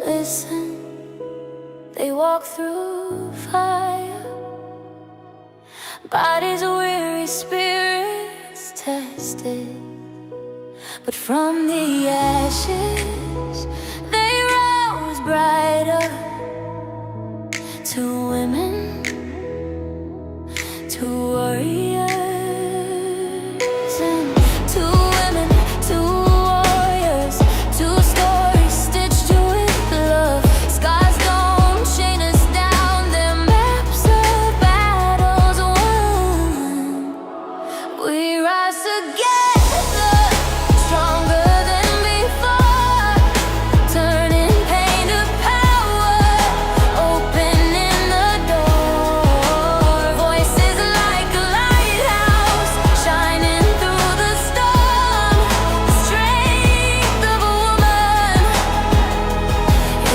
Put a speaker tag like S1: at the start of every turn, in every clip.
S1: Listen, they walk through fire, bodies weary, spirits tested. But from the ashes, they rose brighter. Two women, two warriors, and two women, two warriors, two stories stitched with love. Scars don't chain us down, they're maps of battles won. We rise together, stronger than before, turning pain to power, opening the door. Voices like a lighthouse, shining through the storm. The strength of a woman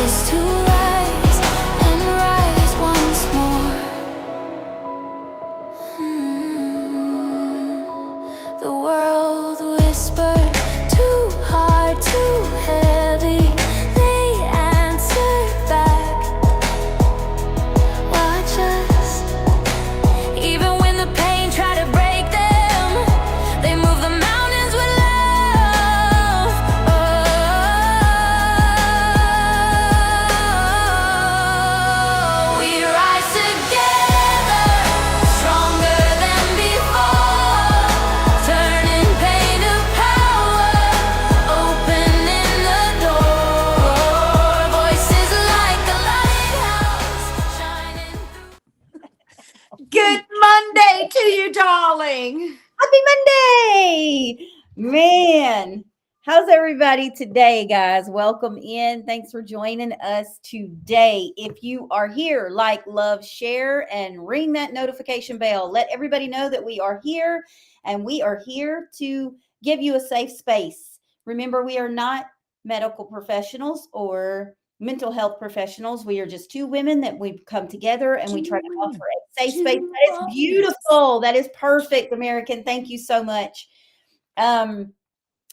S1: is to rise and rise once more. The world whispered, too hard, too heavy. They answered back, watch us. Even when the pain tried to break them, they move the mountains with love. Oh, we rise together, stronger than before, turning pain to power, opening the door. Voices like a lighthouse, shining through.
S2: Good Monday to you, darling.
S3: Happy Monday! Man, how's everybody today, guys? Welcome in. Thanks for joining us today. If you are here, like, love, share, and ring that notification bell. Let everybody know that we are here and we are here to give you a safe space. Remember, we are not medical professionals or mental health professionals. We are just two women that we've come together and we try to offer a safe space. That is beautiful. That is perfect, American. Thank you so much.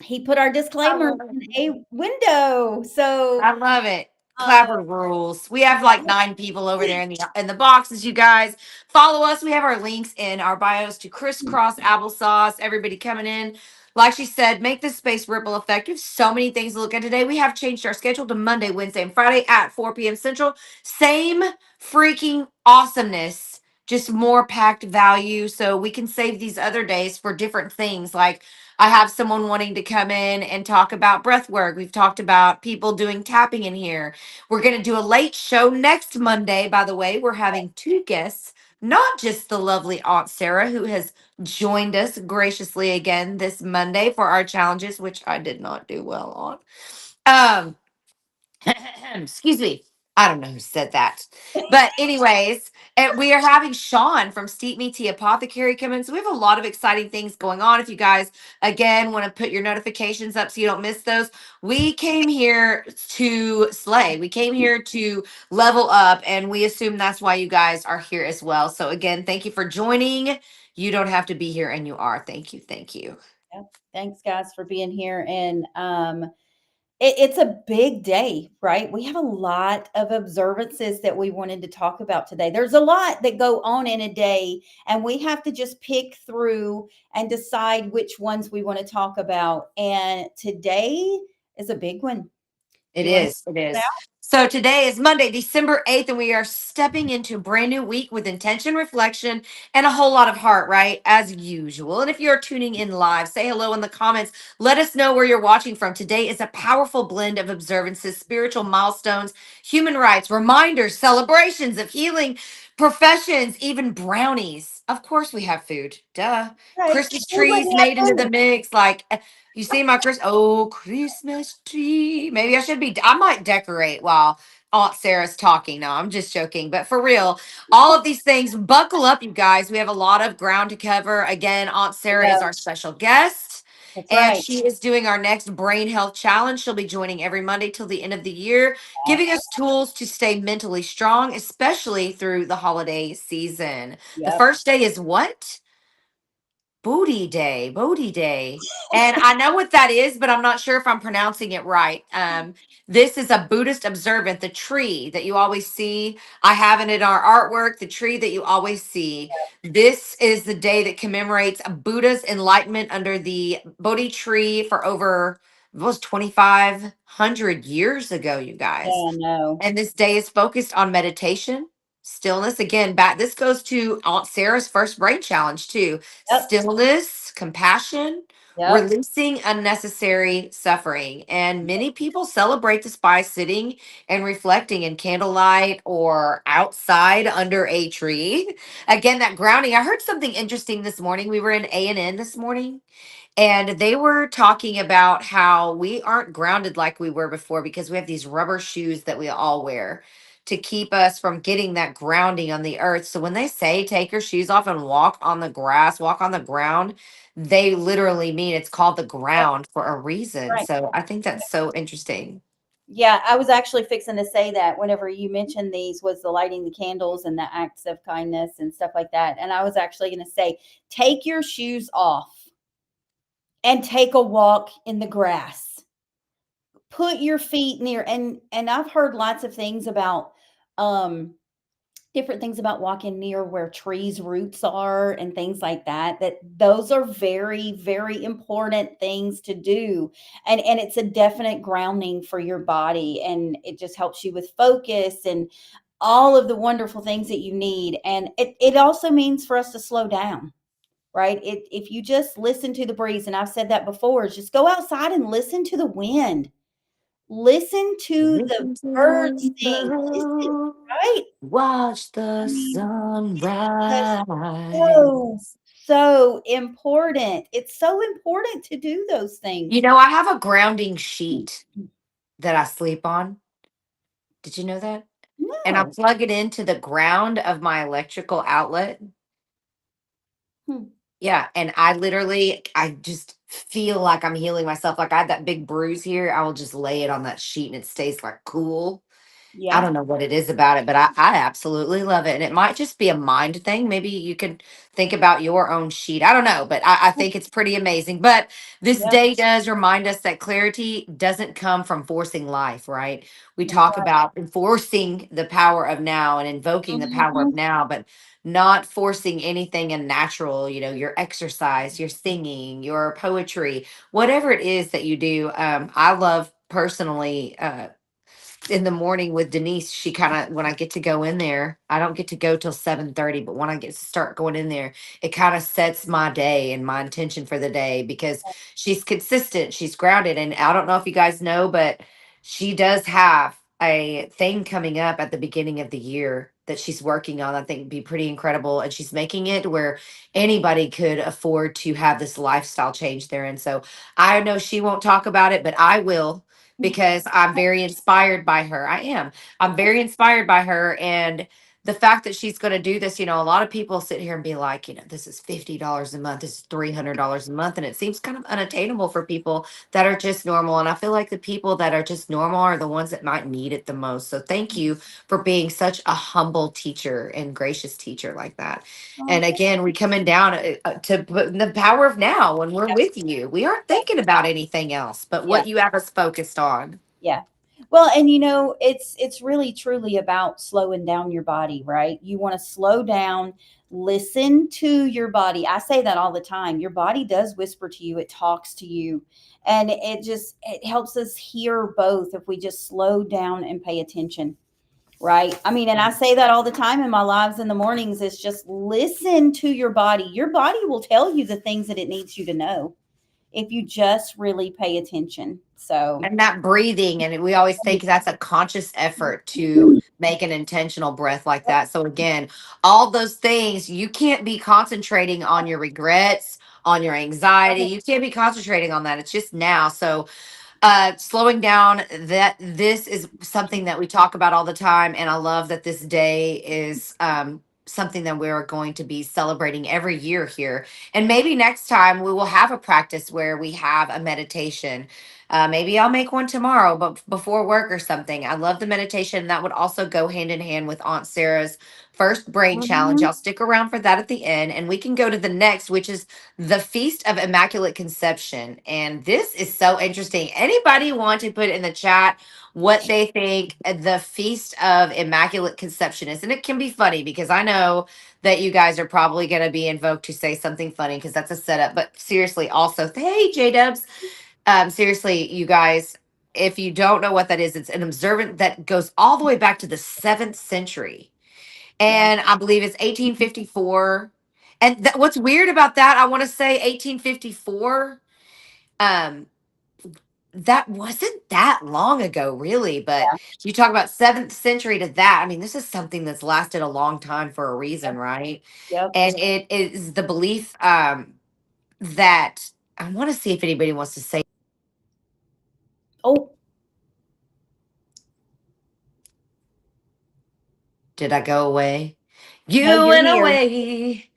S3: He put our disclaimer in a window. So
S2: I love it. Clapper rules. We have like 9 people over there in the boxes. You guys follow us. We have our links in our bios to crisscross applesauce. Everybody coming in. Like she said, make this space ripple effective. So many things to look at today. We have changed our schedule to Monday, Wednesday, and Friday at 4 p.m. Central. Same freaking awesomeness, just more packed value. So we can save these other days for different things. Like I have someone wanting to come in and talk about breath work. We've talked about people doing tapping in here. We're going to do a late show next Monday. By the way, we're having 2 guests, not just the lovely Aunt Sarah, who has joined us graciously again this Monday for our challenges, which I did not do well on. Excuse me. I don't know who said that. But anyways, we are having Sean from Steep Me Tea Apothecary come in. So we have a lot of exciting things going on. If you guys, again, want to put your notifications up so you don't miss those, we came here to slay. We came here to level up, and we assume that's why you guys are here as well. So again, thank you for joining. You don't have to be here, and you are. Thank you. Thank you.
S3: yeah, thanks, guys, for being here. And it's a big day, right? We have a lot of observances that we wanted to talk about today. There's a lot that go on in a day, and we have to just pick through and decide which ones we want to talk about. And today is a big one.
S2: It
S3: You want to
S2: is. It
S3: talk
S2: is.
S3: about?
S2: So today is Monday, December 8th, and we are stepping into a brand new week with intention, reflection, and a whole lot of heart, right? As usual. And if you're tuning in live, say hello in the comments. Let us know where you're watching from. Today is a powerful blend of observances, spiritual milestones, human rights, reminders, celebrations of healing, professions, even brownies. Of course, we have food. Duh.
S3: Right.
S2: Christmas
S3: Who
S2: trees
S3: wouldn't have
S2: made into the
S3: food?
S2: mix. Like, you see my Christmas tree. Maybe I should be. I might decorate while Aunt Sarah's talking. No, I'm just joking. But for real, all of these things, buckle up, you guys. We have a lot of ground to cover. Again, Aunt Sarah
S3: Yeah,
S2: is our special guest,
S3: that's
S2: and
S3: right.
S2: she is doing our next brain health challenge. She'll be joining every Monday till the end of the year, giving us tools to stay mentally strong, especially through the holiday season. The
S3: Yep.
S2: first day is what? Bodhi Day. And I know what that is, but I'm not sure if I'm pronouncing it right. This is a Buddhist observant, the tree that you always see. I have it in our artwork, the tree that you always see. This is the day that commemorates Buddha's enlightenment under the Bodhi tree for over, it was 2,500 years ago, you guys.
S3: Yeah, no.
S2: And this day is focused on meditation, stillness. Again, back this goes to Aunt Sarah's first brain challenge too.
S3: Yep.
S2: Stillness, compassion,
S3: Yep.
S2: releasing unnecessary suffering. And many people celebrate this by sitting and reflecting in candlelight or outside under a tree. Again, that grounding. I heard something interesting this morning. We were in A&N this morning, and they were talking about how we aren't grounded like we were before because we have these rubber shoes that we all wear to keep us from getting that grounding on the earth. So when they say take your shoes off and walk on the grass, walk on the ground, they literally mean it's called the
S3: Yep.
S2: ground for a reason.
S3: Right.
S2: So I think that's so interesting.
S3: Yeah, I was actually fixing to say that whenever you mentioned these was the lighting the candles and the acts of kindness and stuff like that. And I was actually going to say, take your shoes off and take a walk in the grass. Put your feet near, and I've heard lots of things about um different things about walking near where trees roots are and things like that, that those are very very important things to do. And it's a definite grounding for your body, and it just helps you with focus and all of the wonderful things that you need. And it also means for us to slow down, right? If you just listen to the breeze, and I've said that before, is just go outside and listen to the wind, listen to the
S2: Listen to
S3: birds
S2: the
S3: sing, listen,
S2: rainbow,
S3: right?
S2: watch
S3: I
S2: the
S3: mean,
S2: sun
S3: that's so,
S2: rise.
S3: so important. It's so important to do those
S2: You
S3: things.
S2: know, I have a grounding sheet that I sleep on. Did you know that? And I
S3: No.
S2: plug it into the ground of my electrical outlet.
S3: Hmm.
S2: Yeah, and I just feel like I'm healing myself. Like I had that big bruise here. I will just lay it on that sheet and it stays like cool. I
S3: Yeah.
S2: don't know what it is about it, but I absolutely love it. And it might just be a mind thing. Maybe you could think about your own sheet. I don't know, but I think it's pretty amazing. But this
S3: Yep.
S2: day does remind us that clarity doesn't come from forcing life, right? We
S3: That's
S2: talk
S3: right.
S2: about enforcing the power of now and invoking the power of
S3: Mhm.
S2: now, but not forcing anything unnatural, your exercise, your singing, your poetry, whatever it is that you do. I love personally in the morning with Denise, she kind of when I get to go in there, I don't get to go till 7:30, but when I get to start going in there, it kind of sets my day and my intention for the day because she's consistent, she's grounded. And I don't know if you guys know, but she does have a thing coming up at the beginning of the year that she's working on. I think would be pretty incredible. And she's making it where anybody could afford to have this lifestyle change there. And so I know she won't talk about it, but I will because I'm very inspired by her. I am. I'm very inspired by her. And the fact that she's going to do this, a lot of people sit here and be like, this is $50 a month, this is $300 a month. And it seems kind of unattainable for people that are just normal. And I feel like the people that are just normal are the ones that might need it the most. So thank you for being such a humble teacher and gracious teacher like that.
S3: Oh,
S2: And again, we coming down to the power of now when we're
S3: yeah.
S2: with you. We aren't
S3: Yeah.
S2: thinking about anything else but
S3: Yeah.
S2: what you have us focused on.
S3: Yeah. Well, and it's really truly about slowing down your body, right? You want to slow down, listen to your body. I say that all the time. Your body does whisper to you, it talks to you, and it helps us hear both if we just slow down and pay attention, right? I mean, and I say that all the time in my lives in the mornings, is just listen to your body. Your body will tell you the things that it needs you to know if you just really pay attention. So,
S2: And that breathing, and we always think that's a conscious effort to make an intentional breath like that. So again, all those things, you can't be concentrating on your regrets, on your anxiety. You can't be concentrating on that. It's just now. So slowing down, that this is something that we talk about all the time, and I love that this day is something that we're going to be celebrating every year here. And maybe next time we will have a practice where we have a meditation. Maybe I'll make one tomorrow, but before work or something. I love the meditation. That would also go hand in hand with Aunt Sarah's first brain challenge.
S3: Mhm.
S2: I'll stick around for that at the end, and we can go to the next, which is the Feast of Immaculate Conception. And this is so interesting. Anybody want to put in the chat what they think the Feast of Immaculate Conception is? And it can be funny because I know that you guys are probably going to be invoked to say something funny because that's a setup. But seriously, also, hey, J Dubs, seriously, you guys, if you don't know what that is, it's an observant that goes all the way back to the 7th century.
S3: Yeah.
S2: And I believe it's 1854. And what's weird about that, I want to say 1854. Um, that wasn't that long ago, really. But
S3: Yeah.
S2: you talk about 7th century to that. I mean, this is something that's lasted a long time for a reason,
S3: Yep.
S2: right?
S3: Yep.
S2: And it is the belief that I want to see if anybody wants to say,
S3: Oh,
S2: did I go away?
S3: no,
S2: You
S3: you're
S2: went
S3: here.
S2: away.
S3: Did you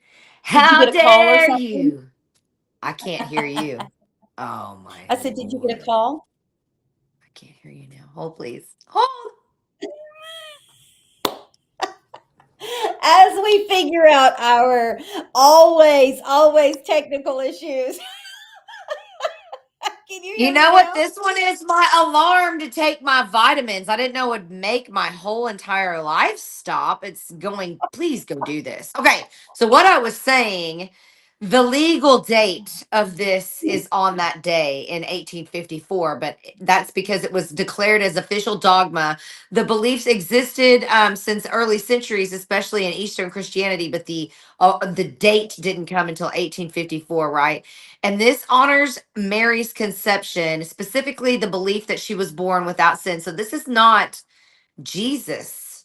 S2: How
S3: get a call or
S2: dare
S3: something?
S2: you? I can't hear you. Oh my
S3: I said, did you get a
S2: Lord.
S3: call?
S2: I can't hear you now. Hold, please. Hold.
S3: As we figure out our always technical issues. Can you
S2: You
S3: hear me
S2: know what?
S3: now?
S2: This one is my alarm to take my vitamins. I didn't know it would make my whole entire life stop. It's going, please go do this. Okay. So, what I was saying, the legal date of this is on that day in 1854, but that's because it was declared as official dogma. The beliefs existed since early centuries, especially in Eastern Christianity, but the date didn't come until 1854, right? And this honors Mary's conception, specifically the belief that she was born without sin. So this is not Jesus,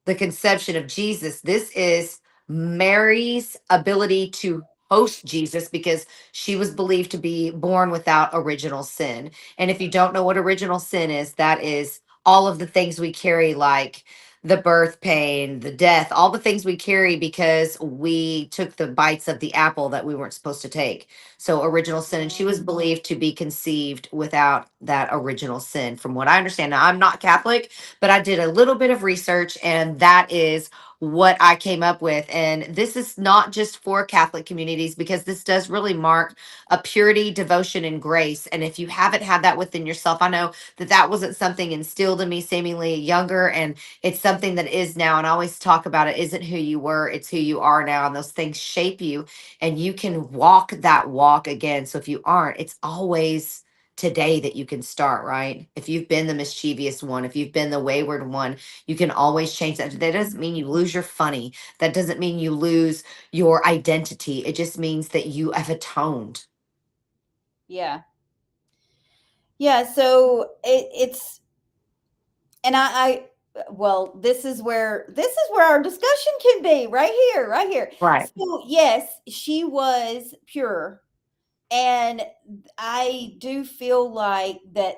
S2: the conception of Jesus. This is Mary's ability to host Jesus because she was believed to be born without original sin. And if you don't know what original sin is, that is all of the things we carry, like the birth pain, the death, all the things we carry because we took the bites of the apple that we weren't supposed to take. So, original sin. And she was believed to be conceived without that original sin, from what I understand. Now, I'm not Catholic, but I did a little bit of research, and that is what I came up with. And this is not just for Catholic communities because this does really mark a purity, devotion, and grace. And if you haven't had that within yourself, I know that that wasn't something instilled in me seemingly younger, and it's something that is now. And I always talk about it isn't who you were, it's who you are now. And those things shape you, and you can walk that walk again. So if you aren't, it's always today that you can start, right? If you've been the mischievous one, if you've been the wayward one, you can always change that. That doesn't mean you lose your funny. That doesn't mean you lose your identity. It just means that you have atoned.
S3: Yeah. Yeah. So it's, and well, this is where our discussion can be right here, right here.
S2: Right.
S3: So yes, she was pure. And I do feel like that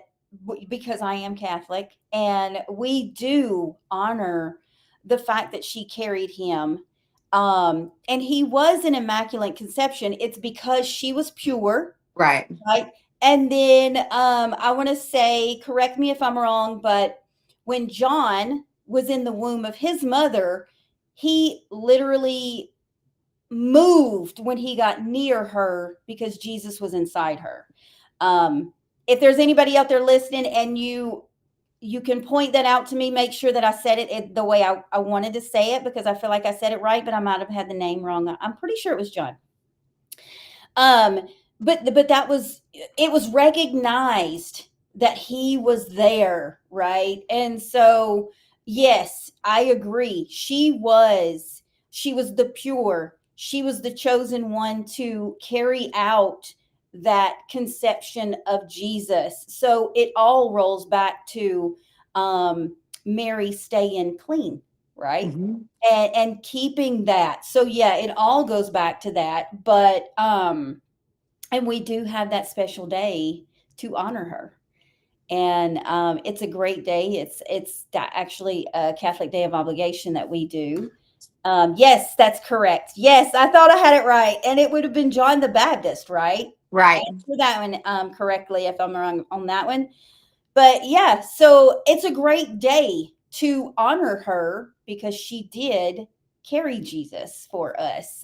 S3: because I am Catholic and we do honor the fact that she carried him. And he was an immaculate conception. It's because she was pure,
S2: Right.
S3: right? And then I want to say, correct me if I'm wrong, but when John was in the womb of his mother, he literally moved when he got near her because Jesus was inside her. If there's anybody out there listening and you can point that out to me, make sure that I said it the way I wanted to say it because I feel like I said it right, but I might have had the name wrong. I'm pretty sure it was John. Um, but that was it was recognized that he was there, right? And so yes, I agree. She was the pure. She was the chosen one to carry out that conception of Jesus. So it all rolls back to Mary staying clean, right?
S2: Mhm.
S3: And keeping that. So yeah, it all goes back to that. But and we do have that special day to honor her. And it's a great day. Actually a Catholic Day of Obligation that we do. Yes, that's correct. Yes, I thought I had it right, and it would have been John the Baptist, right?
S2: Right.
S3: Answer that one correctly if I'm wrong on that one. But yeah, so it's a great day to honor her because she did carry Jesus for us.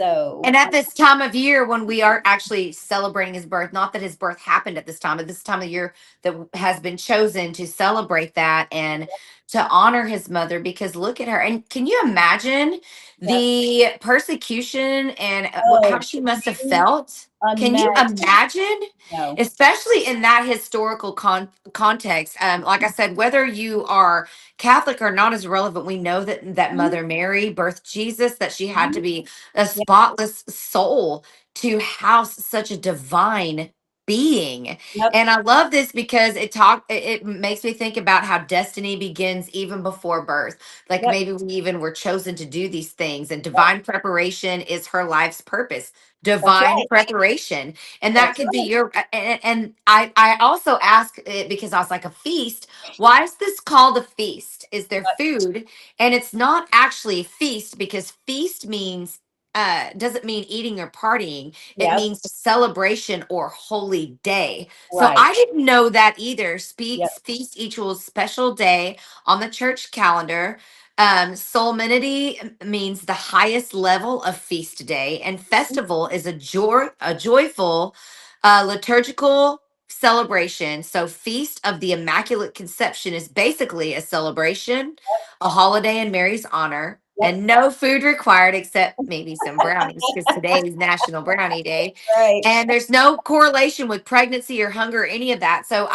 S2: And
S3: So
S2: at this time of year, when we are actually celebrating his birth, not that his birth happened at this time, but this time of year that has been chosen to celebrate that and to honor his mother, because look at her. And can you imagine
S3: yep.
S2: the persecution and how
S3: Oh,
S2: she must have
S3: you
S2: felt? Can you
S3: imagine?
S2: imagine?
S3: No.
S2: Especially in that historical context. Like I said, whether you are Catholic or not is irrelevant. We know that
S3: Mhm,
S2: Mother Mary birthed Jesus, that she had to
S3: mhm.
S2: be a
S3: Yep,
S2: spotless soul to house such a divine being.
S3: yep,
S2: And I love this because it makes me think about how destiny begins even before birth. Like
S3: yep,
S2: maybe we even were chosen to do these things, and
S3: yep.
S2: divine preparation is her life's purpose.
S3: That's
S2: Divine
S3: right.
S2: preparation. And that
S3: That's
S2: could be
S3: right.
S2: your and I also ask it because I was like, a feast, why is this called a feast? Is there food? And it's not actually feast, because feast means doesn't mean eating or partying. It
S3: Yep,
S2: means celebration or holy day. So
S3: right.
S2: I didn't know that either.
S3: Yep,
S2: Feast equals special day on the church calendar. Solemnity means the highest level of feast day, and festival is a joyful liturgical celebration. So feast of the Immaculate Conception is basically a celebration, a holiday in Mary's honor,
S3: yep,
S2: and no food required except maybe some brownies, because today is National Brownie Day.
S3: right.
S2: And there's no correlation with pregnancy or hunger or any of that. So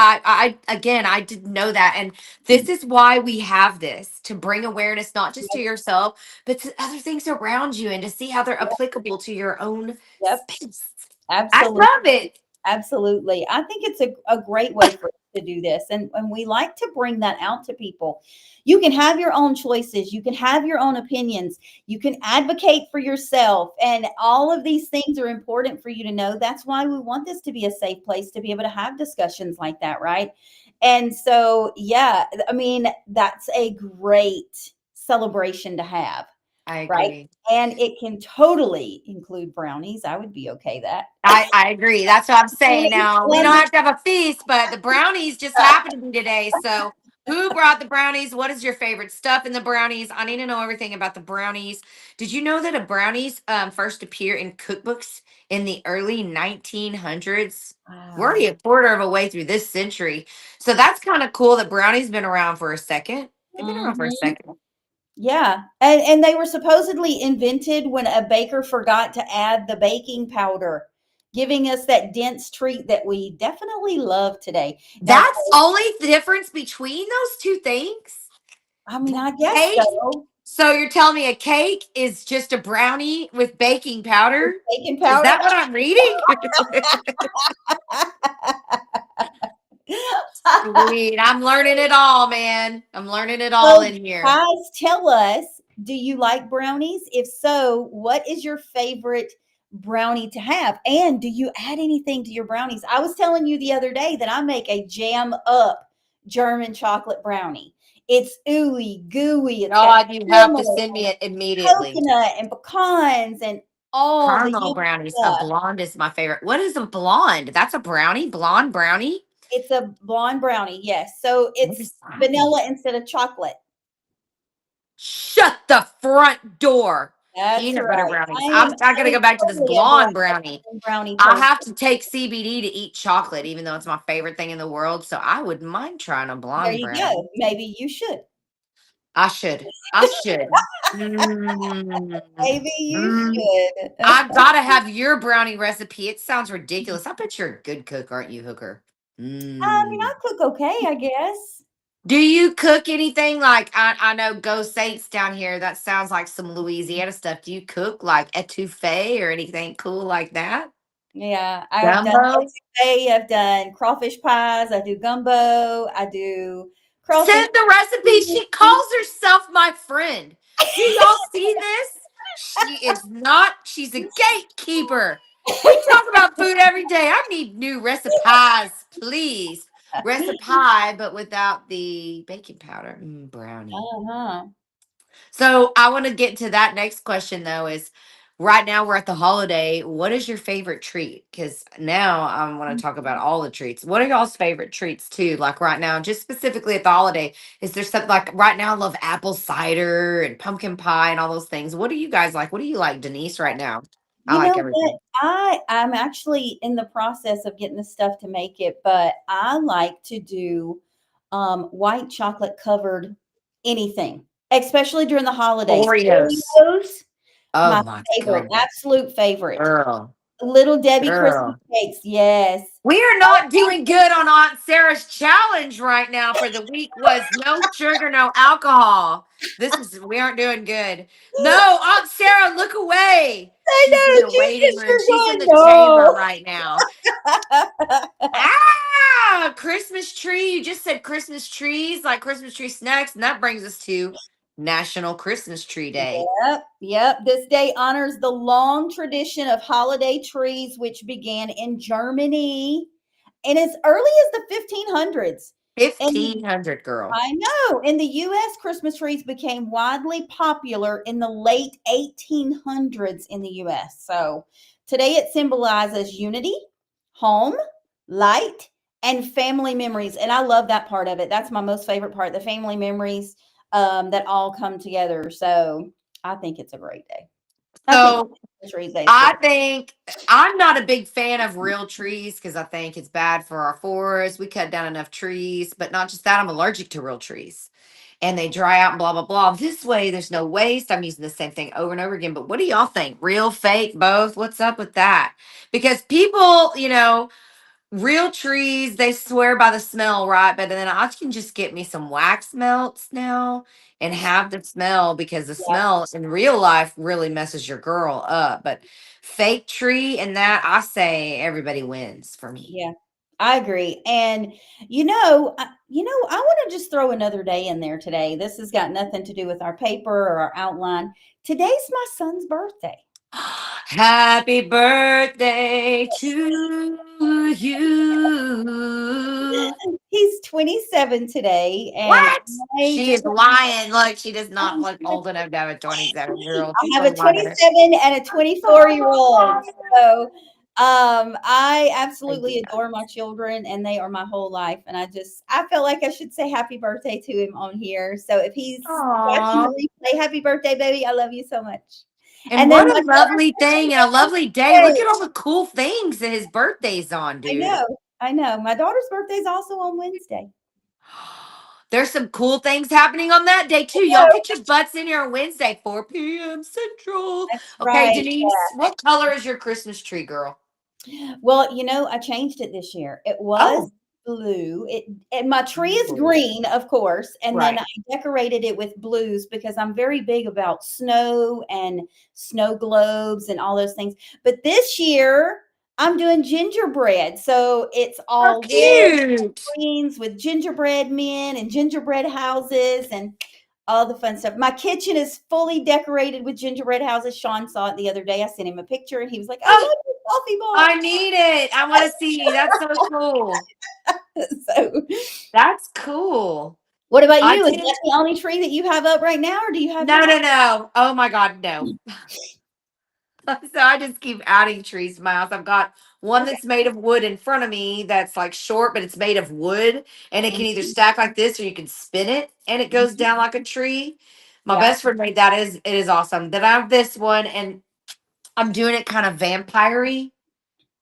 S2: again, I didn't know that. And this is why we have this, to bring awareness not just to
S3: Yep,
S2: yourself, but to other things around you, and to see how they're
S3: yep,
S2: applicable to your own
S3: yep.
S2: space. I
S3: Absolutely.
S2: love it.
S3: Absolutely. I think it's a great way for us to do this. And we like to bring that out to people. You can have your own choices. You can have your own opinions. You can advocate for yourself. And all of these things are important for you to know. That's why we want this to be a safe place to be able to have discussions like that, right? And so, yeah, I mean, that's a great celebration to have,
S2: I
S3: right?
S2: agree.
S3: And it can totally include brownies. I would be okay that.
S2: I agree. That's what I'm saying.
S3: Brownies,
S2: Now we
S3: love
S2: don't
S3: me.
S2: have to have a feast, but the brownies just happened to be today. So who brought the brownies? What is your favorite stuff in the brownies? I need to know everything about the brownies. Did you know that a brownies first appear in cookbooks in the early 1900s? We're
S3: Wow.
S2: already a quarter of a way through this century. So that's kind of cool that brownies been around for a second. They've been around for a
S3: Mhm.
S2: second.
S3: Yeah, and they were supposedly invented when a baker forgot to add the baking powder, giving us that dense treat that we definitely love today. Now,
S2: That's only the difference between those two things.
S3: I mean,
S2: The
S3: I guess
S2: cake.
S3: so.
S2: So you're telling me a cake is just a brownie with baking powder?
S3: Baking
S2: Is
S3: powder.
S2: that what I'm reading? Sweet. I'm learning it all, man. I'm learning it all
S3: So,
S2: in here.
S3: guys, tell us, do you like brownies? If so, what is your favorite brownie to have? And do you add anything to your brownies? I was telling you the other day that I make a jam up German chocolate brownie. It's ooey gooey. It's got
S2: God, you have to
S3: caramel
S2: send me
S3: and
S2: it immediately.
S3: coconut and pecans and all the
S2: Caramel
S3: yummy
S2: brownies. A
S3: stuff.
S2: blonde is my favorite. What is a blonde? That's a brownie? Blonde brownie?
S3: It's a blonde brownie, yes. So
S2: What
S3: it's
S2: is that?
S3: vanilla instead of chocolate.
S2: Shut the front door.
S3: That's
S2: Peanut butter
S3: right.
S2: brownies.
S3: I am
S2: I gotta go back to this
S3: totally a
S2: blonde brownie.
S3: brownie
S2: I
S3: person.
S2: have to take CBD to eat chocolate, even though it's my favorite thing in the world. So I wouldn't mind trying a
S3: There
S2: blonde
S3: you
S2: brownie.
S3: go. Maybe you should.
S2: I should. I should. Mm,
S3: Maybe you
S2: mm.
S3: should.
S2: I've got to have your brownie recipe. It sounds ridiculous. I bet you're a good cook, aren't you, Hooker?
S3: I mean, I
S2: Mm.
S3: cook okay, I guess.
S2: Do you cook anything like I know Go Saints down here? That sounds like some Louisiana stuff. Do you cook like etouffee or anything cool like that?
S3: Yeah, I've done
S2: Gumbo?
S3: etouffee, I've done crawfish pies, I do gumbo, I do crawfish.
S2: Send the recipe. She calls herself my friend. Do y'all see this? She is not, she's a gatekeeper. We talk about food every day. I need new recipes, please. Recipe, but without the baking powder. Brownie.
S3: Uh-huh.
S2: So I want to get to that next question though is right now we're at the holiday. What is your favorite treat? Because now I want to talk about all the treats. What are y'all's favorite treats too? Like right now, just specifically at the holiday, is there something like right now? I love apple cider and pumpkin pie and all those things. What do you guys like? What do you like, Denise? Right now, I
S3: You
S2: like
S3: know what?
S2: everything.
S3: I'm actually in the process of getting the stuff to make it, but I like to do white chocolate covered anything, especially during the holidays.
S2: Oreos.
S3: Oreos,
S2: Oh
S3: my
S2: my
S3: favorite,
S2: god,
S3: absolute favorite.
S2: girl,
S3: Little Debbie Christmas
S2: girl.
S3: cakes, yes.
S2: We are not doing good on Aunt Sarah's challenge right now for the week was no sugar, no alcohol. We aren't doing good. No, Aunt Sarah, look away.
S3: I
S2: She's in
S3: know,
S2: the
S3: she's
S2: waiting
S3: just
S2: room. She's in the chamber
S3: going,
S2: right now.
S3: no.
S2: Ah, Christmas tree. You just said Christmas trees, like Christmas tree snacks. And that brings us to National Christmas Tree Day.
S3: Yep, yep. This day honors the long tradition of holiday trees, which began in Germany and as early as the 1500s. And
S2: 1500, girl.
S3: I know in the US, Christmas trees became widely popular in the late 1800s in the US. So today it symbolizes unity, home, light, and family memories. And I love that part of it. That's my most favorite part, the family memories that all come together. So I think it's a great day. I think
S2: So
S3: Christmas Trees Day is
S2: I
S3: great.
S2: think I'm not a big fan of real trees because I think it's bad for our forests. We cut down enough trees, but not just that, I'm allergic to real trees and they dry out and blah, blah, blah. This way, there's no waste. I'm using the same thing over and over again. But what do y'all think? Real, fake, both? What's up with that? Because people, real trees, they swear by the smell, right? But then I can just get me some wax melts now and have the smell because the
S3: Yeah,
S2: smell in real life really messes your girl up. But fake tree and that, I say everybody wins for me.
S3: yeah. I agree. And I want to just throw another day in there today. This has got nothing to do with our paper or our outline. Today's my son's birthday.
S2: Happy birthday to you.
S3: He's 27 today, and
S2: What?
S3: I
S2: She
S3: just
S2: is lying. Look, she does not look old enough to have a 27-year-old.
S3: I
S2: She's
S3: have
S2: a
S3: a
S2: liar.
S3: 27 and a 24-year-old. So I
S2: I do
S3: absolutely
S2: not.
S3: adore my children and they are my whole life. And I felt like I should say happy birthday to him on here. So if he's watching
S2: Aw.
S3: the replay, happy birthday, baby. I love you so much.
S2: And
S3: And then
S2: what
S3: my
S2: a
S3: daughter's
S2: lovely thing and a lovely day. Look
S3: birthday.
S2: at all the cool things that his birthday's on,
S3: I
S2: dude.
S3: know. I know. My daughter's birthday is also on Wednesday.
S2: There's some cool things happening on that day too. Y'all get your butts in here on Wednesday, 4 p.m. Central.
S3: That's
S2: Okay,
S3: right.
S2: Denise, what color is your Christmas tree, girl?
S3: Well, I changed it this year. It was
S2: Oh,
S3: blue. And my tree is
S2: ooh,
S3: green, of course, and then
S2: right.
S3: I decorated it with blues because I'm very big about snow and snow globes and all those things. But this year I'm doing gingerbread. So it's
S2: How
S3: all wood
S2: cute.
S3: greens with gingerbread men and gingerbread houses and all the fun stuff. My kitchen is fully decorated with gingerbread houses. Sean saw it the other day. I sent him a picture and he was like, I
S2: Oh,
S3: love your coffee
S2: I
S3: box.
S2: need it. I want to see. That's so cool.
S3: So,
S2: That's cool.
S3: what about
S2: I
S3: you? Is
S2: did.
S3: that the only tree that you have up right now, or do you have
S2: No,
S3: yours?
S2: no, no. Oh my God, no. So I just keep adding trees to my house. I've got one
S3: Okay.
S2: that's made of wood in front of me that's like short, but it's made of wood and it can either
S3: Mhm,
S2: stack like this or you can spin it and it goes
S3: mhm.
S2: down like a tree. My
S3: Yeah.
S2: best friend made that is it is awesome. Then I have this one and I'm doing it kind of vampire-y.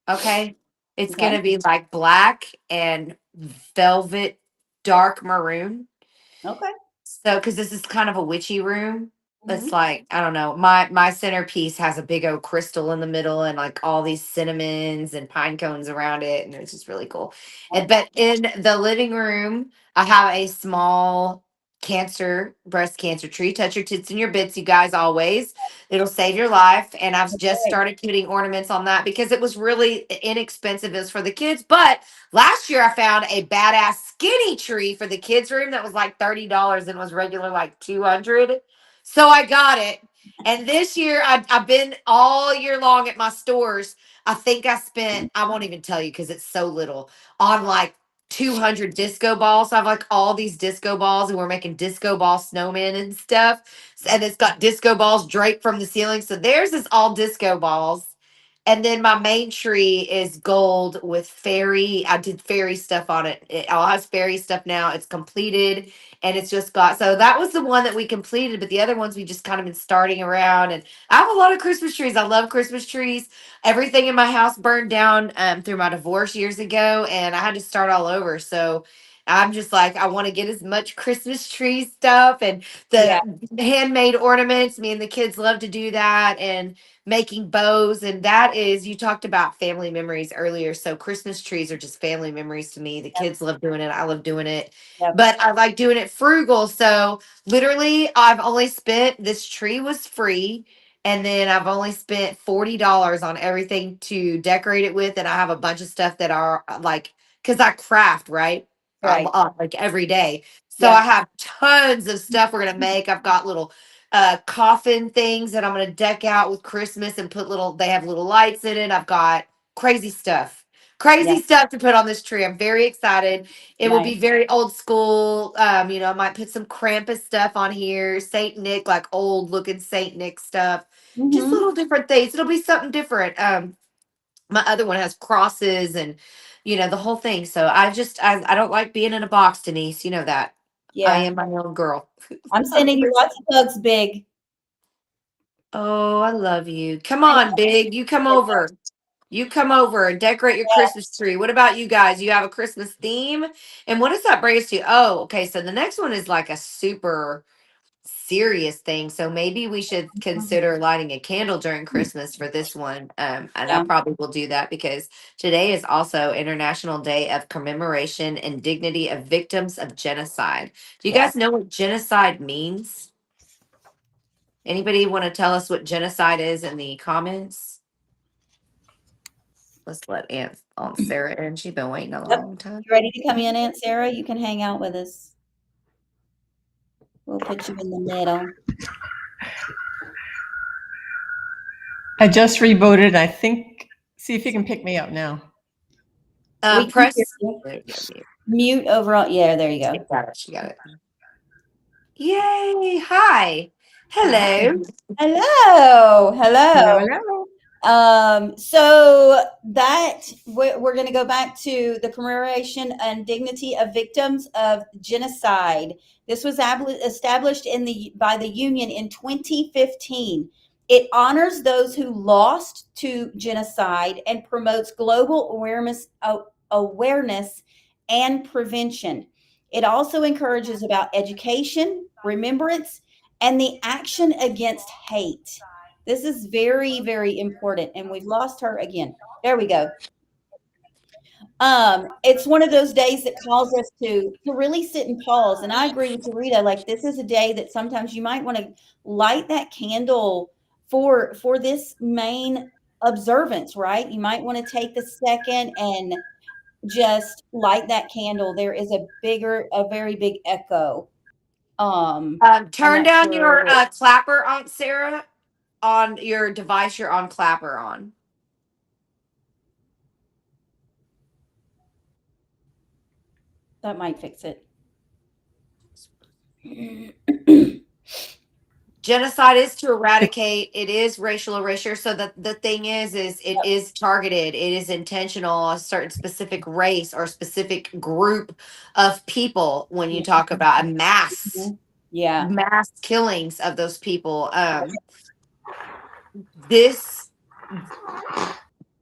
S2: Okay. It's
S3: Okay.
S2: gonna be like black and velvet dark maroon.
S3: Okay.
S2: So, because this is kind of a witchy room, it's
S3: Mhm.
S2: like I don't know. My centerpiece has a big old crystal in the middle and like all these cinnamons and pine cones around it, and it's just really cool. And
S3: Okay.
S2: but in the living room, I have a small breast cancer tree. Touch your tits and your bits, you guys. Always, it'll save your life. And I've just
S3: Okay.
S2: started putting ornaments on that because it was really inexpensive. It was for the kids, but last year I found a badass skinny tree for the kids' room that was like $30 and was regular like 200. So I got it. And this year I've been all year long at my stores. I think I spent, I won't even tell you because it's so little, on like 200 disco balls. So I have like all these disco balls, and we're making disco ball snowmen and stuff. And it's got disco balls draped from the ceiling. So theirs is all disco balls. And then my main tree is gold with fairy. I did fairy stuff on it. It all has fairy stuff now. It's completed, and it's just got, so that was the one that we completed, but the other ones we just kind of been starting around. And I have a lot of Christmas trees. I love Christmas trees. Everything in my house burned down through my divorce years ago, and I had to start all over. So I'm just like, I want to get as much Christmas tree stuff and
S3: Yeah.
S2: the handmade ornaments. Me and the kids love to do that, and making bows. And that is, you talked about family memories earlier. So Christmas trees are just family memories to me. The
S3: Yep.
S2: kids love doing it. I love doing it.
S3: Yep.
S2: But I like doing it frugal. So literally, I've only spent, this tree was free. And then I've only spent $40 on everything to decorate it with. And I have a bunch of stuff that are like, because I craft, right?
S3: Right.
S2: Like every day. So
S3: Yeah.
S2: I have tons of stuff we're going to make. I've got little coffin things that I'm going to deck out with Christmas and put little, they have little lights in it. I've got crazy stuff.
S3: Yeah.
S2: Crazy stuff to put on this tree. I'm very excited. It will
S3: Nice.
S2: be very old school. I might put some Krampus stuff on here, Saint Nick, like old looking Saint Nick stuff, just
S3: Mm-hmm.
S2: little different things. It'll be something different. My other one has crosses and the whole thing. So I don't like being in a box, Denise. You know that. I
S3: Yeah.
S2: am my own girl.
S3: I'm sending you lots of hugs, Big.
S2: Oh, I love you. Come on, Big. You come over. You come over and decorate your
S3: Yeah.
S2: Christmas tree. What about you guys? You have a Christmas theme? And what does that bring us to? Oh, okay. So the next one is like a super serious thing. So maybe we should consider lighting a candle during Christmas for this one. And I
S3: Yeah.
S2: probably will do that because today is also International Day of Commemoration and Dignity of Victims of Genocide. Do you
S3: Yeah.
S2: guys know what genocide means? Anybody want to tell us what genocide is in the comments? Let's let Aunt Sarah in. She's been waiting a
S3: Yep.
S2: long time.
S3: You ready to come in, Aunt Sarah? You can hang out with us. We'll put you in the middle.
S4: I just rebooted. I think, see if you can pick me up now.
S3: We can hear
S2: Press.
S3: you.
S2: There we go, mute.
S3: Mute overall. Yeah, there you
S2: She
S3: go.
S2: got it. She got it. Yay! Hi. Hello.
S3: Hello. Hello.
S4: Hello, hello.
S3: So that we're going to go back to the commemoration and dignity of victims of genocide. This was established by the Union in 2015. It honors those who lost to genocide and promotes global awareness and prevention. It also encourages about education, remembrance, and the action against hate. This is very, very important. And we've lost her again. There we go. It's one of those days that calls us to really sit and pause. And I agree with Rita. Like, this is a day that sometimes you might want to light that candle for this main observance, right? You might want to take a second and just light that candle. There is a very big echo. I'm
S2: Turn
S3: not
S2: down your
S3: sure.
S2: clapper, Aunt Sarah, on your device you're on clapper on.
S3: That might fix it.
S2: Genocide is to eradicate. It is racial erasure. So the thing is it
S3: Yep.
S2: is targeted. It is intentional. A certain specific race or specific group of people. When you talk about a
S3: Yeah.
S2: mass killings of those people, this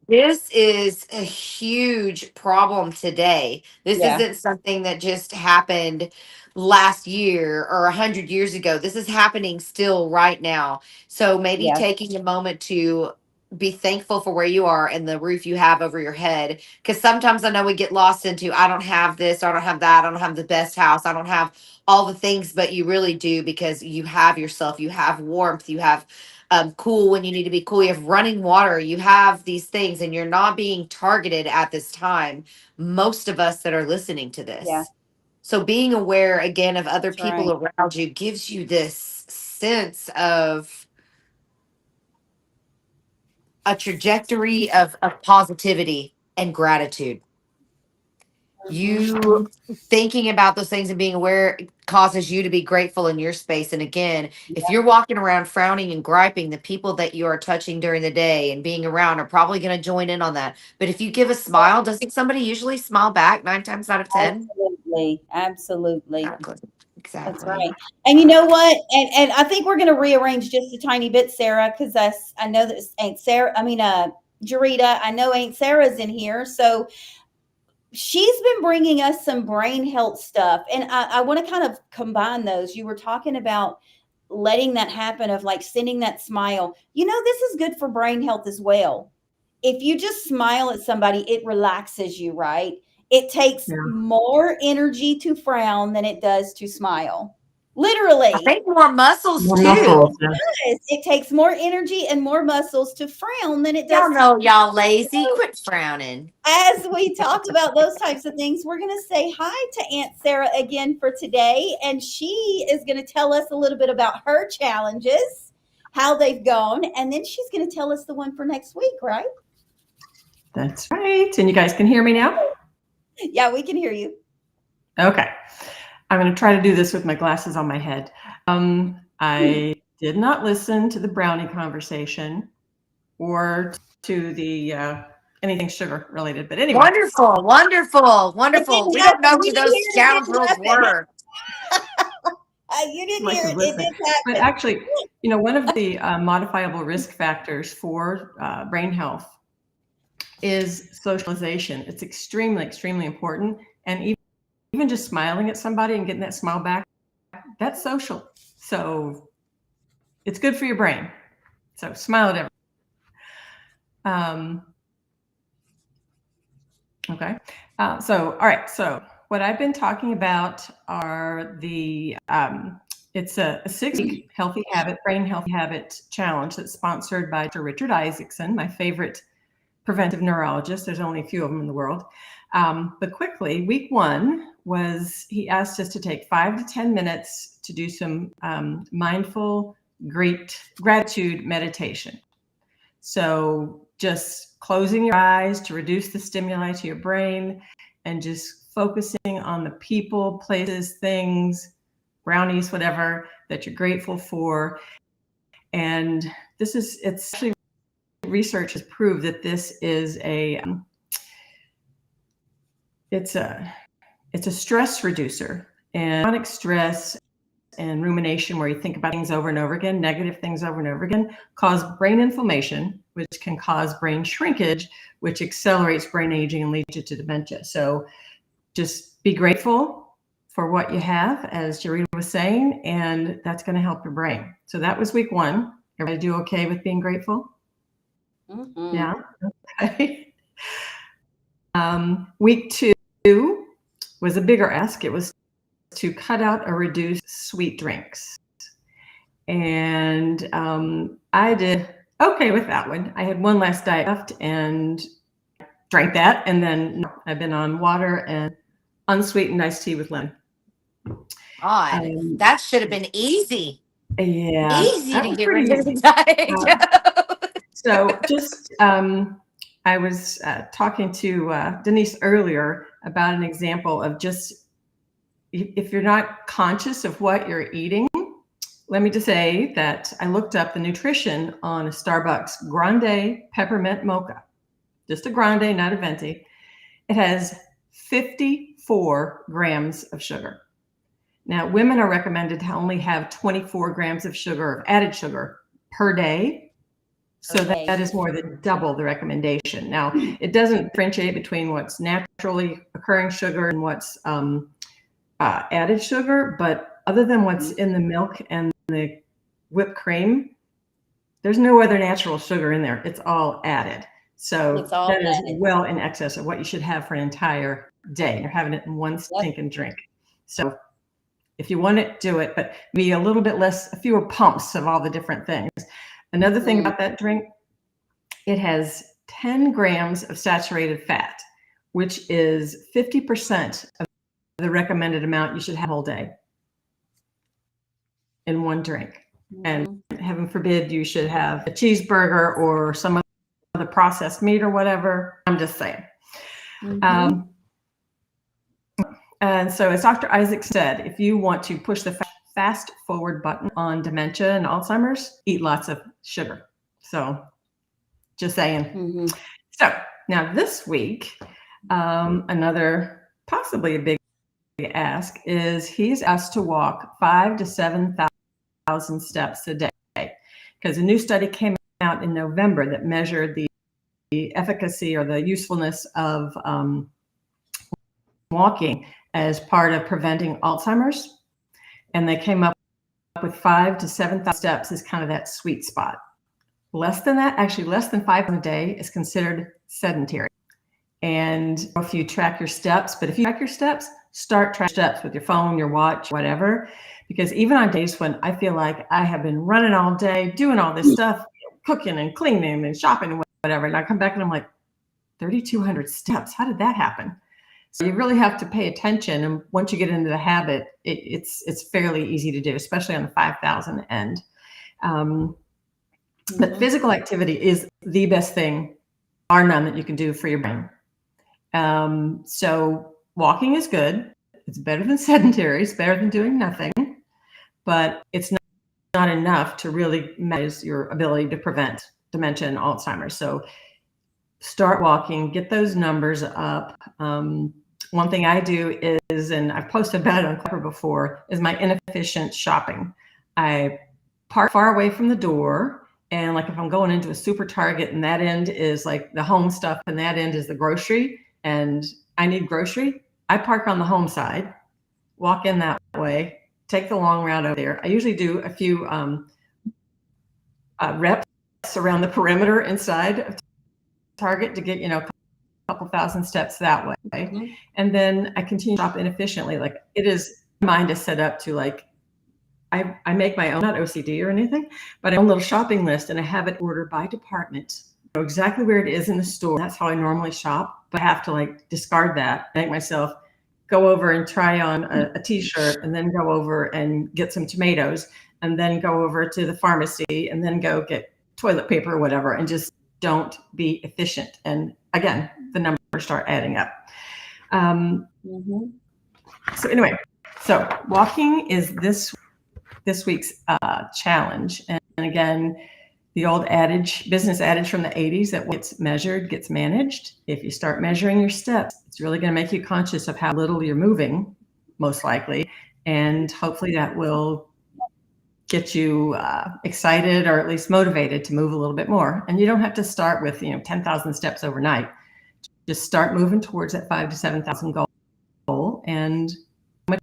S2: This is a huge problem today. This
S3: Yeah.
S2: isn't something that just happened last year or 100 years ago. This is happening still right now. So maybe
S3: Yeah.
S2: taking a moment to be thankful for where you are and the roof you have over your head. Because sometimes I know we get lost into, I don't have this, or I don't have that, I don't have the best house, I don't have all the things, but you really do because you have yourself, you have warmth, you have cool when you need to be cool. You have running water. You have these things, and you're not being targeted at this time. Most of us that are listening to
S3: Yeah.
S2: this. So being aware again of other
S3: That's right.
S2: people around you gives you this sense of a trajectory of positivity and gratitude. you thinking about those things and being aware causes you to be grateful in your space. And again, if you're walking around frowning and griping, the people that you are touching during the day and being around are probably going to join in on that. But if you give a smile, doesn't somebody usually smile back 9 times out of 10?
S3: Absolutely. Absolutely.
S2: Exactly.
S3: That's
S2: Exactly.
S3: right. And you know what? And I think we're going to rearrange just a tiny bit, Sarah, because I know that Aunt Sarah, Jarita, I know Aunt Sarah's in here. So she's been bringing us some brain health stuff. And I want to kind of combine those. You were talking about letting that happen, of like sending that smile. You know, this is good for brain health as well. If you just smile at somebody, it relaxes you, right? It takes
S4: Yeah.
S3: more energy to frown than it does to smile.
S2: I
S3: Literally.
S2: think more muscles
S4: More
S2: too.
S4: muscles. Yeah.
S3: Yes, it takes more energy and more muscles to frown than it does
S2: Y'all
S3: to
S2: know y'all lazy.
S3: smile.
S2: Quit frowning.
S3: As we talk about those types of things, we're going to say hi to Aunt Sarah again for today. And she is going to tell us a little bit about her challenges, how they've gone. And then she's going to tell us the one for next week, right?
S4: That's right. And you guys can hear me now?
S3: Yeah, we can hear you.
S4: Okay. I'm going to try to do this with my glasses on my head. I did not listen to the brownie conversation or to the anything sugar related. But anyway.
S2: Wonderful, wonderful,
S3: It
S2: wonderful.
S3: didn't
S2: We don't know
S3: happen.
S2: who
S3: You didn't
S2: those
S3: hear it. It didn't
S2: scoundrels
S3: happen.
S2: were.
S3: You didn't hear
S4: Selective
S3: it. It
S4: listening.
S3: didn't happen.
S4: But actually, you know, one of the modifiable risk factors for brain health is socialization. It's extremely, extremely important. And even just smiling at somebody and getting that smile back, that's social. So it's good for your brain. So smile at everyone. Okay. All right. So what I've been talking about are it's a 6-week brain healthy habit challenge that's sponsored by Dr. Richard Isaacson, my favorite preventive neurologist. There's only a few of them in the world. But quickly, week 1 was, he asked us to take 5 to 10 minutes to do some mindful, gratitude meditation. So just closing your eyes to reduce the stimuli to your brain and just focusing on the people, places, things, brownies, whatever that you're grateful for. And it's actually, research has proved that this is it's a stress reducer, and chronic stress and rumination, where you think about things over and over again, negative things over and over again, cause brain inflammation, which can cause brain shrinkage, which accelerates brain aging and leads you to dementia. So just be grateful for what you have, as Jarita was saying, and that's going to help your brain. So that was week 1. Everybody do okay with being grateful?
S3: Mm-hmm.
S4: Yeah. Okay. Week 2 was a bigger ask. It was to cut out or reduce sweet drinks. And I did okay with that one. I had one last diet left and drank that. And then I've been on water and unsweetened iced tea with lemon.
S2: God, that should have been easy.
S4: Yeah.
S2: Easy
S4: that
S2: to
S4: was
S2: get
S4: pretty
S2: rid of
S4: easy.
S2: the diet.
S4: So just, I was talking to Denise earlier about an example of just, if you're not conscious of what you're eating, let me just say that I looked up the nutrition on a Starbucks Grande Peppermint Mocha, just a Grande, not a Venti. It has 54 grams of sugar. Now, women are recommended to only have 24 grams of sugar, of added sugar, per day. So
S3: Okay.
S4: that is more than double the recommendation. Now, it doesn't differentiate between what's naturally occurring sugar and what's added sugar, but other than what's in the milk and the whipped cream, there's no other natural sugar in there. It's all added. So
S3: It's all
S4: that is
S3: added.
S4: well in excess of what you should have for an entire day. You're having it in one stinking drink. So if you want it, do it, but be a little bit less, fewer pumps of all the different things. Another thing about that drink, it has 10 grams of saturated fat, which is 50% of the recommended amount you should have all day in one drink. And heaven forbid you should have a cheeseburger or some other processed meat or whatever. I'm just saying. And so, as Dr. Isaac said, if you want to push the fast forward button on dementia and Alzheimer's, eat lots of sugar. So, just saying.
S3: Mm-hmm.
S4: So, now this week, another possibly a big ask is he's asked to walk 5,000 to 7,000 steps a day, because a new study came out in November that measured the efficacy or the usefulness of walking as part of preventing Alzheimer's. And they came up with 5,000 to 7,000 steps is kind of that sweet spot. Less than that, actually less than 5 a day is considered sedentary. And if you track your steps, but if you track your steps, start tracking steps with your phone, your watch, whatever. Because even on days when I feel like I have been running all day, doing all this stuff, cooking and cleaning and shopping and whatever, and I come back and I'm like, 3,200 steps. How did that happen? So you really have to pay attention. And once you get into the habit, it's fairly easy to do, especially on the 5,000 end. But physical activity is the best thing, bar none, that you can do for your brain. So walking is good. It's better than sedentary. It's better than doing nothing, but it's not enough to really maximize your ability to prevent dementia and Alzheimer's. So start walking, get those numbers up. One thing I do is, and I've posted about it on Clapper before, is my inefficient shopping. I park far away from the door. And like if I'm going into a super Target and that end is like the home stuff and that end is the grocery and I need grocery, I park on the home side, walk in that way, take the long route over there. I usually do a few reps around the perimeter inside of Target to get, a couple thousand steps that way. Mm-hmm. And then I continue to shop inefficiently. Like my mind is set up to like, I make my own, not OCD or anything, but my own little shopping list, and I have it ordered by department. I know exactly where it is in the store. That's how I normally shop, but I have to like discard that, make myself go over and try on a t-shirt, and then go over and get some tomatoes, and then go over to the pharmacy, and then go get toilet paper or whatever, and just don't be efficient. And again, the numbers start adding up. So anyway, so walking is this week's challenge. And again, the old business adage from the 80s that what gets measured gets managed. If you start measuring your steps, it's really going to make you conscious of how little you're moving, most likely. And hopefully that will get you excited, or at least motivated to move a little bit more. And you don't have to start with 10,000 steps overnight. Just start moving towards that 5,000 to 7,000 goal, and much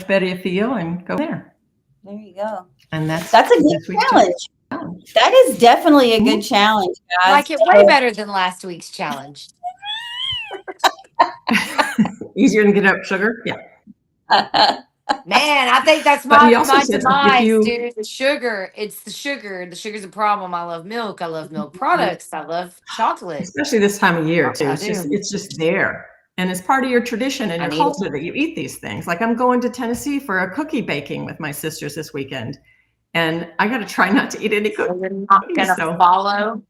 S4: better you feel, and go there.
S3: There you go.
S4: And that's
S3: a good challenge. That is definitely a good challenge, guys.
S2: Like it way better than last week's challenge.
S4: Easier to get up sugar. Yeah.
S2: Man, I think that's my demise, dude. The sugar. It's the sugar. The sugar's a problem. I love milk. I love milk products. I love chocolate.
S4: Especially this time of year, too. It's just there. And it's part of your tradition and your culture that you eat these things. Like I'm going to Tennessee for a cookie baking with my sisters this weekend. And I got to try not to eat any cookies.
S2: You're not going to follow.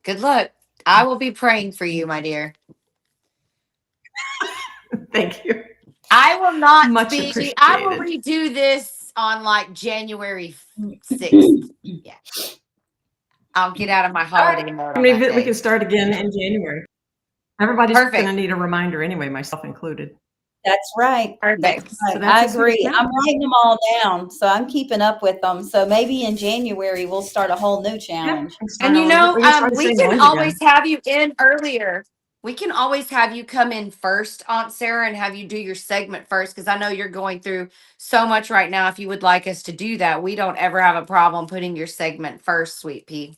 S2: Good luck. I will be praying for you, my dear.
S4: Thank you.
S2: I will not
S4: Much appreciated.
S2: I will redo this on like January 6th. Yeah. I'll get out of my holiday mode.
S4: Maybe we can start again in January. Everybody's going to need a reminder anyway, myself included.
S3: That's right.
S2: Perfect.
S3: That's right. So I agree. I'm writing them all down, so I'm keeping up with them. So maybe in January we'll start a whole new challenge.
S2: Yeah. And we can always have you in earlier. We can always have you come in first, Aunt Sarah, and have you do your segment first, because I know you're going through so much right now. If you would like us to do that, we don't ever have a problem putting your segment first, Sweet Pea.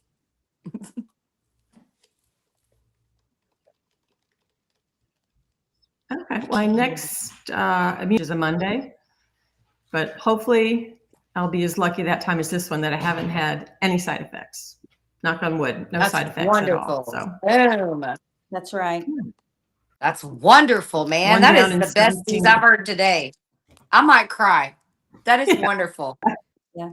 S4: Okay. Well, my next meeting is a Monday, but hopefully I'll be as lucky that time as this one that I haven't had any side effects. Knock on wood, no side effects at all. So.
S2: Boom.
S3: That's right.
S2: That's wonderful, man. That is the best news I've heard today. I might cry. That is wonderful.
S3: Yeah.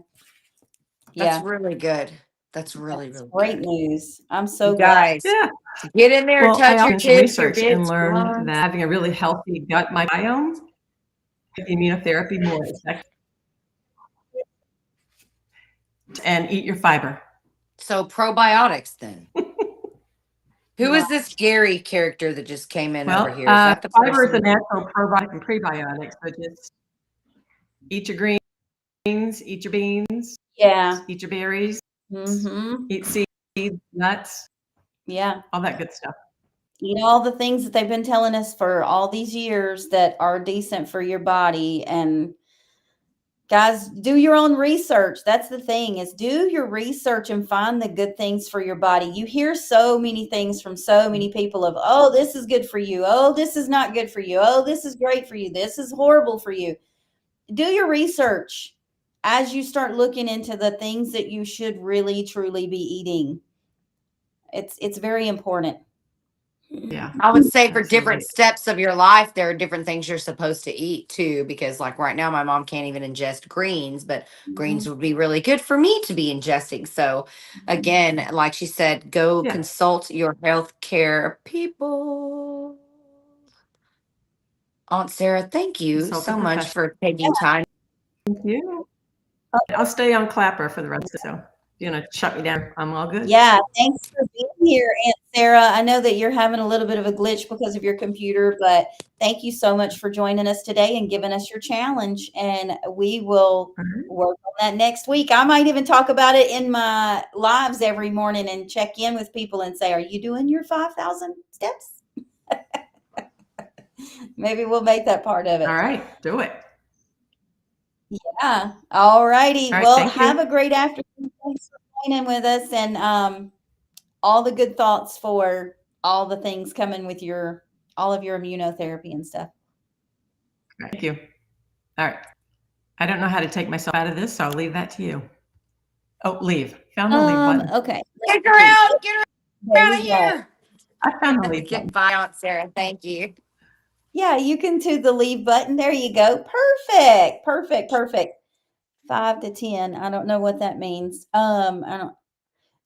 S2: That's really good. That's really
S3: great news. I'm so
S2: glad.
S3: Yeah.
S2: Get in there, touch your kids,
S4: research, and learn that having a really healthy gut microbiome the immunotherapy more effective. And eat your fiber.
S2: So probiotics then. Who
S3: Yeah.
S2: is this Gary character that just came in
S4: Well,
S2: over here? Is that the
S4: fiber is a
S2: person?
S4: natural probiotic and prebiotic. So just eat your greens, eat your beans,
S3: Yeah.
S4: eat your berries,
S3: Mm-hmm.
S4: eat seeds, nuts,
S3: Yeah.
S4: all that good stuff.
S3: Eat all the things that they've been telling us for all these years that are decent for your body. And guys, do your own research. That's the thing, is do your research and find the good things for your body. You hear so many things from so many people of, oh, this is good for you. Oh, this is not good for you. Oh, this is great for you. This is horrible for you. Do your research as you start looking into the things that you should really truly be eating. It's very important.
S4: Yeah.
S2: I would say for
S4: Absolutely.
S2: different steps of your life, there are different things you're supposed to eat too. Because, like right now, my mom can't even ingest greens, but greens would be really good for me to be ingesting. So, again, like she said, go
S4: Yeah.
S2: consult your healthcare people. Aunt Sarah, thank you
S4: Consult a
S2: so much
S4: professional.
S2: for taking time.
S4: Thank you. I'll stay on Clapper for the rest of it. So if you're going to shut me down, I'm all good.
S3: Yeah, thanks for being here, Aunt Sarah. I know that you're having a little bit of a glitch because of your computer, but thank you so much for joining us today and giving us your challenge. And we will work on that next week. I might even talk about it in my lives every morning and check in with people and say, are you doing your 5,000 steps? Maybe we'll make that part of it.
S4: All right. Do it.
S3: Yeah. All righty.
S4: All right,
S3: Well,
S4: thank you.
S3: have a great afternoon. Thanks for joining with us, and all the good thoughts for all the things coming with all of your immunotherapy and stuff.
S4: Thank you. All right. I don't know how to take myself out of this, so I'll leave that to you. Oh, leave. Found the leave button.
S3: Okay.
S2: Get her out! Get her
S3: There
S2: out of
S3: we go.
S2: here!
S4: I found the leave button.
S2: Goodbye, Aunt Sarah. Thank you.
S3: Yeah, you can do the leave button. There you go. Perfect. Perfect. Perfect. 5 to 10. I don't know what that means. I don't.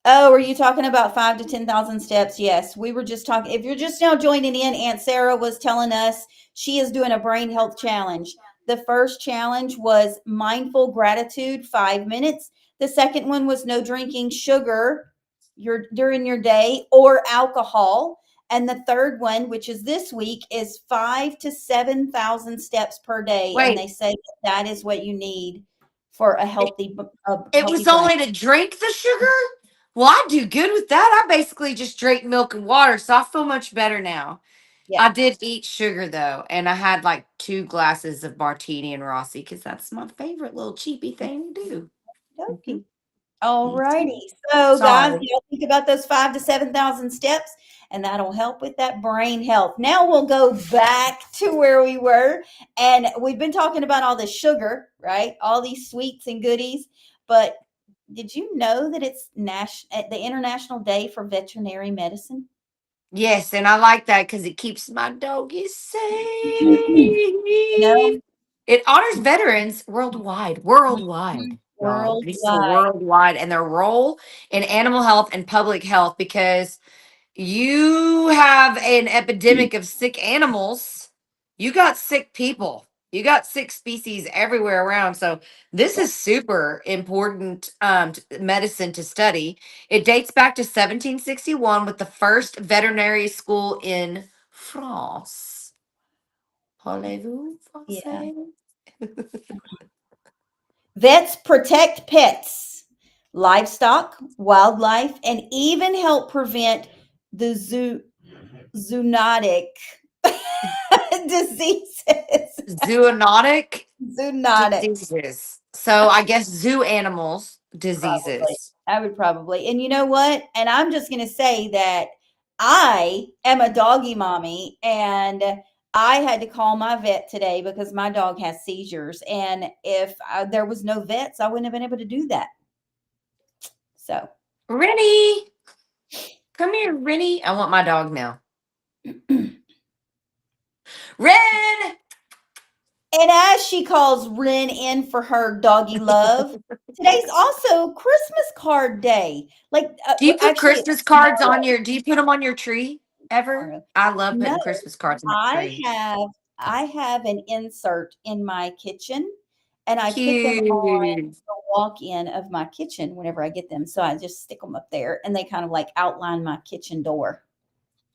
S3: Oh, are you talking about 5 to 10,000 steps? Yes, we were just talking. If you're just now joining in, Aunt Sarah was telling us she is doing a brain health challenge. The first challenge was mindful gratitude, 5 minutes. The second one was no drinking sugar during your day or alcohol. And the third one, which is this week, is 5 to 7,000 steps per day.
S2: Wait.
S3: And they say that is what you need for a healthy
S2: It was
S3: brain.
S2: only to drink the sugar? Well, I do good with that. I basically just drink milk and water, so I feel much better now.
S3: Yeah.
S2: I did eat sugar though, and I had like 2 glasses of martini and Rossi because that's my favorite little cheapy thing to do.
S3: Okay. All righty. So, guys,
S2: Sorry.
S3: y'all think about those 5 to 7,000 steps, and that'll help with that brain health. Now we'll go back to where we were, and we've been talking about all the sugar, right? All these sweets and goodies. But did you know that it's the International Day for Veterinary Medicine?
S2: Yes, and I like that because it keeps my doggy safe.
S3: No,
S2: It honors veterans worldwide. Worldwide. Y'all. This is
S3: worldwide.
S2: worldwide and their role in animal health and public health because you have an epidemic of sick animals. You got sick people. You got sick species everywhere around. So this is super important medicine to study. It dates back to 1761 with the first veterinary school in France. Parlez-vous
S3: Yeah.
S2: français?
S3: Vets protect pets, livestock, wildlife, and even help prevent the zoonotic diseases.
S2: Zoonotic
S3: Zoonotic,
S2: diseases. So I guess zoo animals
S3: probably.
S2: diseases.
S3: I would probably. And you know what? And I'm just going to say that I am a doggy mommy, and I had to call my vet today because my dog has seizures. And if there was no vets, I wouldn't have been able to do that. So,
S2: Rennie, come here, Rennie. I want my dog now. Ren!
S3: and as she calls Ren in for her doggy love, today's also Christmas card day. Like,
S2: Do you put
S3: actually,
S2: Christmas cards on your, do you put them on your tree ever?
S3: tomorrow.
S2: I love
S3: No,
S2: putting Christmas cards on my
S3: I
S2: tree.
S3: have I have an insert in my kitchen, and I put them on
S2: Cute.
S3: the walk-in of my kitchen whenever I get them. So I just stick them up there, and they kind of like outline my kitchen door.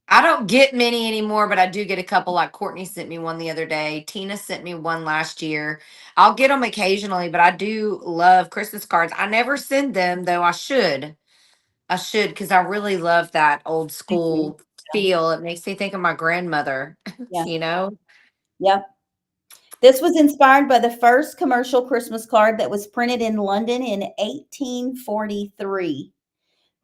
S2: I don't get many anymore, but I do get a couple. Like Courtney sent me one the other day. Tina sent me one last year. I'll get them occasionally, but I do love Christmas cards. I never send them, though I should. I should, because I really love that old
S3: I do.
S2: school feel. It makes me think of my grandmother,
S3: Yeah.
S2: you know?
S3: Yep. This was inspired by the first commercial Christmas card that was printed in London in 1843.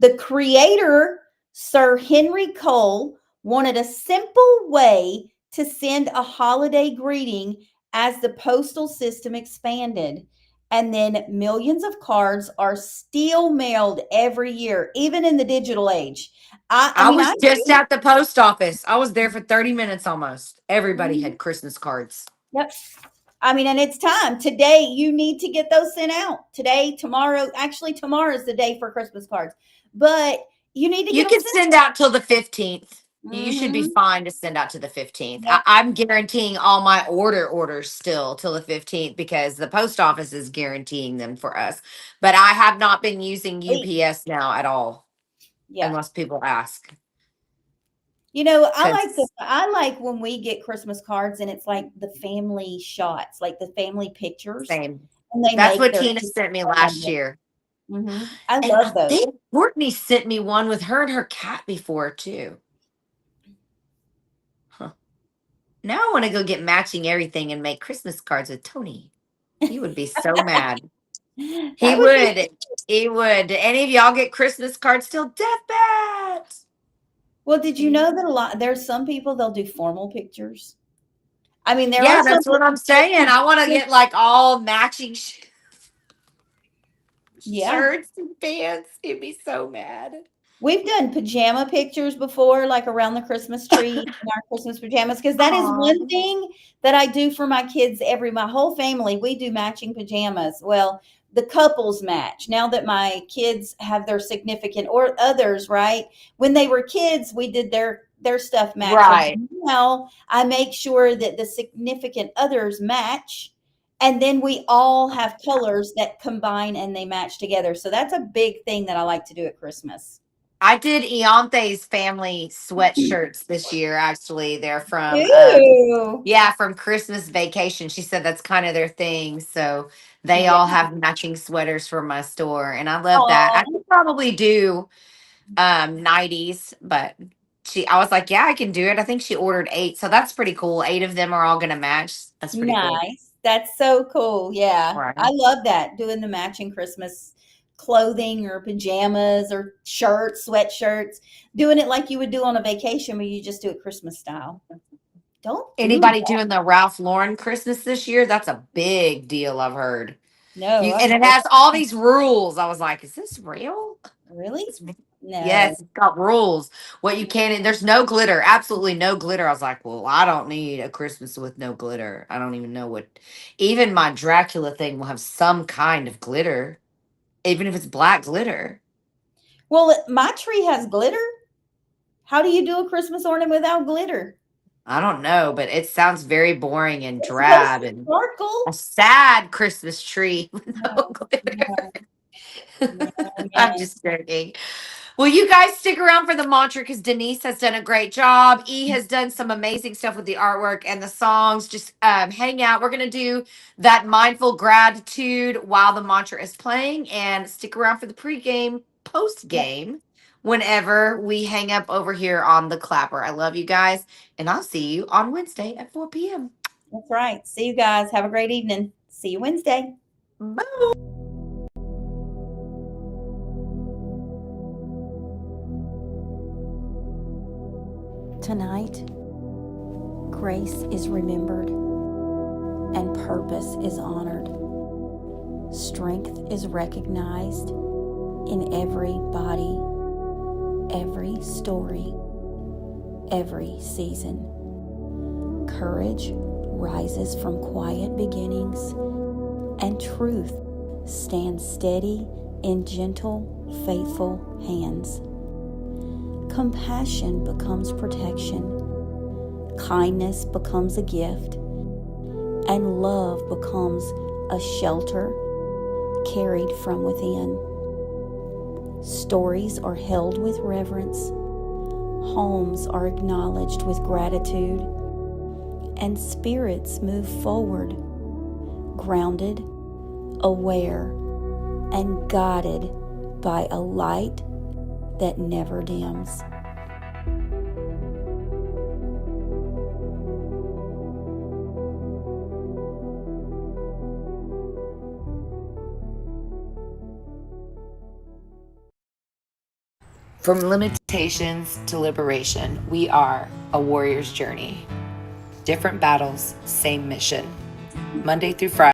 S3: The creator, Sir Henry Cole, wanted a simple way to send a holiday greeting as the postal system expanded. And then millions of cards are still mailed every year, even in the digital age. I
S2: I
S3: mean,
S2: was
S3: I
S2: just at the post office. I was there for 30 minutes almost. Everybody
S3: do.
S2: had Christmas cards.
S3: Yep. I mean, and it's time. Today, you need to get those sent out. Today, tomorrow. Actually, tomorrow is the day for Christmas cards, but you need to
S2: You
S3: get them
S2: can
S3: sent.
S2: send out till the 15th. You should be
S3: Mm-hmm.
S2: fine to send out to the 15th.
S3: Yep.
S2: I'm guaranteeing all my orders still till the 15th because the post office is guaranteeing them for us. But I have not been using
S3: Wait.
S2: UPS now at all,
S3: Yeah.
S2: unless people ask.
S3: You know,
S2: Because
S3: I like when we get Christmas cards and it's like the family shots, like the family pictures,
S2: same.
S3: and they
S2: That's
S3: make
S2: what
S3: their
S2: Tina sent me last year.
S3: I
S2: And I
S3: love those.
S2: think Courtney sent me one with her and her cat before too. Huh. Now I want to go get matching everything and make Christmas cards with Tony. He would be so mad. He
S3: That would be.
S2: would. He would. Do any of y'all get Christmas cards still? Deathbat.
S3: Well, did you
S2: Any-
S3: know that there's some people they'll do formal pictures? I mean, there are
S2: Yeah,
S3: some
S2: that's what I'm saying. I want to
S3: people.
S2: get like all matching
S3: Yeah.
S2: shirts and pants. He'd be so mad.
S3: We've done pajama pictures before, like around the Christmas tree in our Christmas pajamas, because that is
S2: Aw.
S3: one thing that I do for my kids. My whole family, we do matching pajamas. Well, the couples match. Now that my kids have their significant or others, right? When they were kids, we did their stuff match. Well,
S2: Right.
S3: now I make sure that the significant others match. And then we all have colors that combine and they match together. So that's a big thing that I like to do at Christmas.
S2: I did Eonthe's family sweatshirts this year. Actually, they're from
S3: Ooh.
S2: yeah, from Christmas Vacation. She said that's kind of their thing. So they
S3: Yeah.
S2: all have matching sweaters from my store, and I love that. I
S3: Aw.
S2: could probably do 90s, but I was like, yeah, I can do it. I think she ordered 8, so that's pretty cool. 8 of them are all gonna match. That's pretty cool.
S3: Nice. That's so cool. Yeah.
S2: Right.
S3: I love that. Doing the matching Christmas clothing or pajamas or shirts, sweatshirts, doing it like you would do on a vacation where you just do it Christmas style. Don't do
S2: Anybody
S3: that.
S2: doing the Ralph Lauren Christmas this year? That's a big deal, I've heard.
S3: No.
S2: And it has all these rules. I was like, is this real?
S3: Really? No.
S2: Yes, it's got rules. What you can, and there's no glitter, absolutely no glitter. I was like, well, I don't need a Christmas with no glitter. I don't even know what, even my Dracula thing will have some kind of glitter, even if it's black glitter.
S3: Well, my tree has glitter. How do you do a Christmas ornament without glitter?
S2: I don't know, but it sounds very boring and
S3: It's supposed
S2: drab
S3: to
S2: and a
S3: sparkle.
S2: sad Christmas tree with no
S3: No,
S2: glitter.
S3: no,
S2: I'm
S3: no.
S2: just joking. Well, you guys stick around for the mantra because Denise has done a great job. E has done some amazing stuff with the artwork and the songs. Just hang out. We're going to do that mindful gratitude while the mantra is playing, and stick around for the pregame, post game, whenever we hang up over here on the clapper. I love you guys, and I'll see you on Wednesday at 4 p.m.
S3: That's right. See you guys. Have a great evening. See you Wednesday.
S2: Bye.
S3: Tonight, grace is remembered and purpose is honored. Strength is recognized in every body, every story, every season. Courage rises from quiet beginnings, and truth stands steady in gentle, faithful hands. Compassion becomes protection. kindness becomes a gift, and love becomes a shelter carried from within. Stories are held with reverence, homes are acknowledged with gratitude, and spirits move forward, grounded, aware, and guided by a light that never dims.
S2: From limitations to liberation, we are a warrior's journey. Different battles, same mission. Monday through Friday.